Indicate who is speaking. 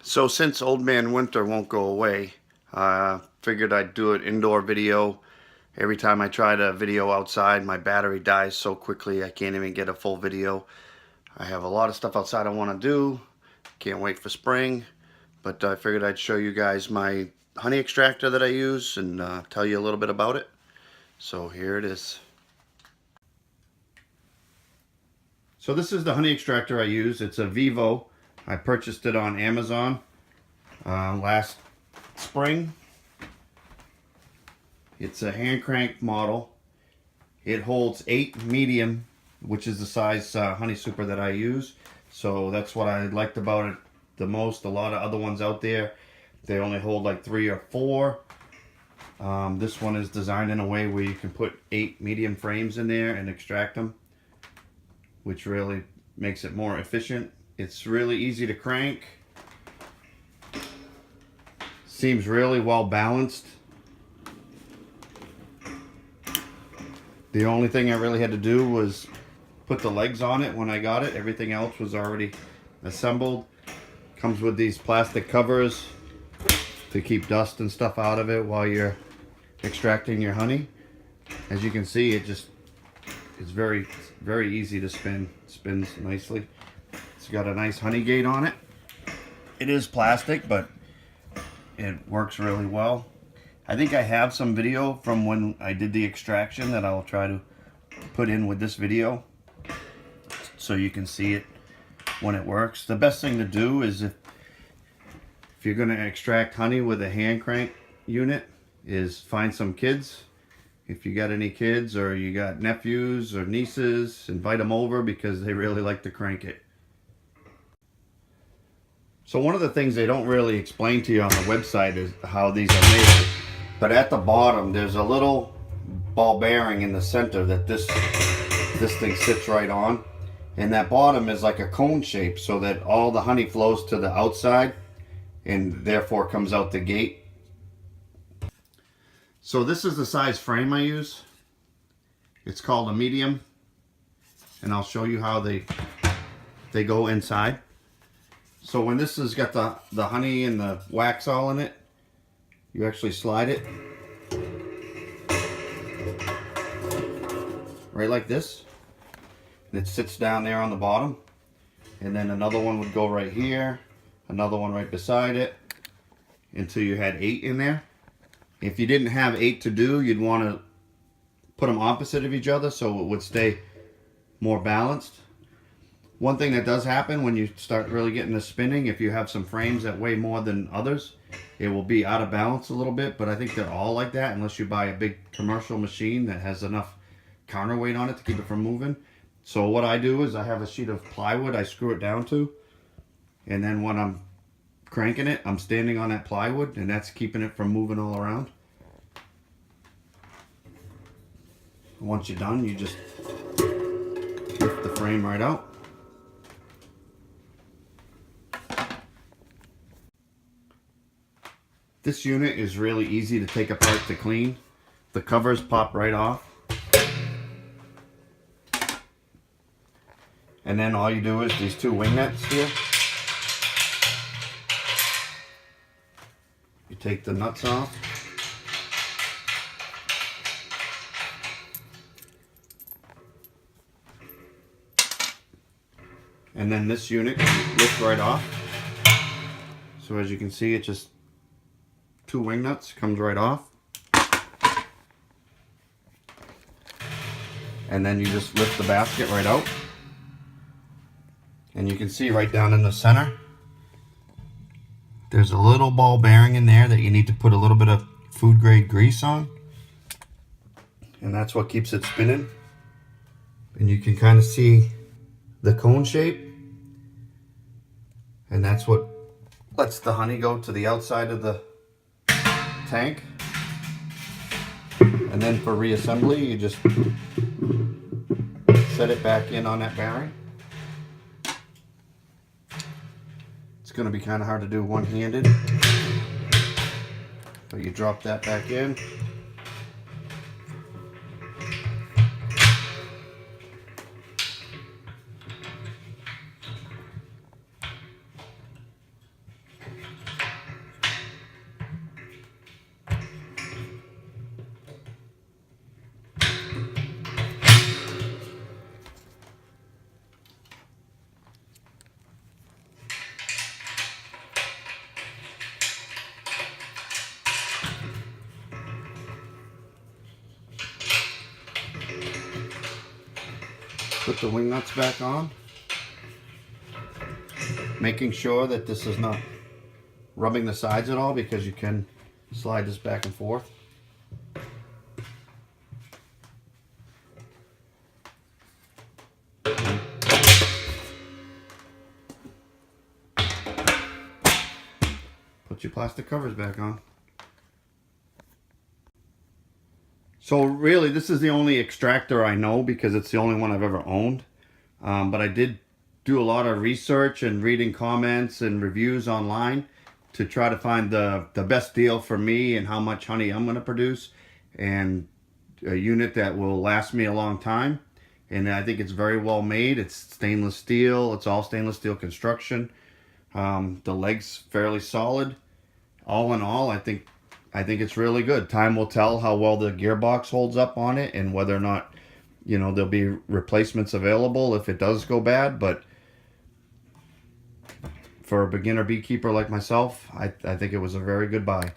Speaker 1: So since Old Man Winter won't go away, figured I'd do an indoor video. Every time I try to video outside, my battery dies so quickly I can't even get a full video. I have a lot of stuff outside I want to do. Can't wait for spring. But I figured I'd show you guys my honey extractor that I use and tell you a little bit about it. So here it is. So this is the honey extractor I use. It's a VIVO. I purchased it on Amazon last spring. It's a hand crank model. It holds 8 medium, which is the size honey super that I use. So that's what I liked about it the most. A lot of other ones out there, they only hold like 3 or 4. This one is designed in a way where you can put 8 medium frames in there and extract them, which really makes it more efficient. It's really easy to crank. Seems really well balanced. The only thing I really had to do was put the legs on it when I got it. Everything else was already assembled. Comes with these plastic covers to keep dust and stuff out of it while you're extracting your honey. As you can see, it's very easy to spin. It spins nicely. It's got a nice honey gate on it. It is plastic, but it works really well. I think I have some video from when I did the extraction that I'll try to put in with this video so you can see it when it works. The best thing to do is if you're going to extract honey with a hand crank unit is find some kids. If you got any kids or you got nephews or nieces, invite them over because they really like to crank it. So one of the things they don't really explain to you on the website is how these are made. But at the bottom, there's a little ball bearing in the center that this thing sits right on. And that bottom is like a cone shape so that all the honey flows to the outside and therefore comes out the gate. So this is the size frame I use. It's called a medium. And I'll show you how they go inside. So when this has got the honey and the wax all in it, you actually slide it right like this. And it sits down there on the bottom. And then another one would go right here, another one right beside it, until you had 8 in there. If you didn't have 8 to do, you'd want to put them opposite of each other so it would stay more balanced. One thing that does happen when you start really getting to spinning, if you have some frames that weigh more than others, it will be out of balance a little bit, but I think they're all like that unless you buy a big commercial machine that has enough counterweight on it to keep it from moving. So what I do is I have a sheet of plywood I screw it down to, and then when I'm cranking it, I'm standing on that plywood, and that's keeping it from moving all around. Once you're done, you just lift the frame right out. This unit is really easy to take apart to clean. The covers pop right off. And then all you do is these 2 wing nuts here. You take the nuts off. And then this unit lifts right off. So as you can see, it just 2 wing nuts, comes right off. And then you just lift the basket right out. And you can see right down in the center, there's a little ball bearing in there that you need to put a little bit of food grade grease on. And that's what keeps it spinning. And you can kind of see the cone shape. And that's what lets the honey go to the outside of the tank. And then for reassembly, you just set it back in on that bearing. It's going to be kind of hard to do one-handed, but you drop that back in. Put the wing nuts back on. Making sure that this is not rubbing the sides at all, because you can slide this back and forth. Put your plastic covers back on. So really, this is the only extractor I know, because it's the only one I've ever owned. But I did do a lot of research and reading comments and reviews online to try to find the best deal for me and how much honey I'm going to produce, and a unit that will last me a long time. And I think it's very well made. It's stainless steel. It's all stainless steel construction. The leg's fairly solid. All in all, I think it's really good. Time will tell how well the gearbox holds up on it, and whether or not, you know, there'll be replacements available if it does go bad. But for a beginner beekeeper like myself, I think it was a very good buy.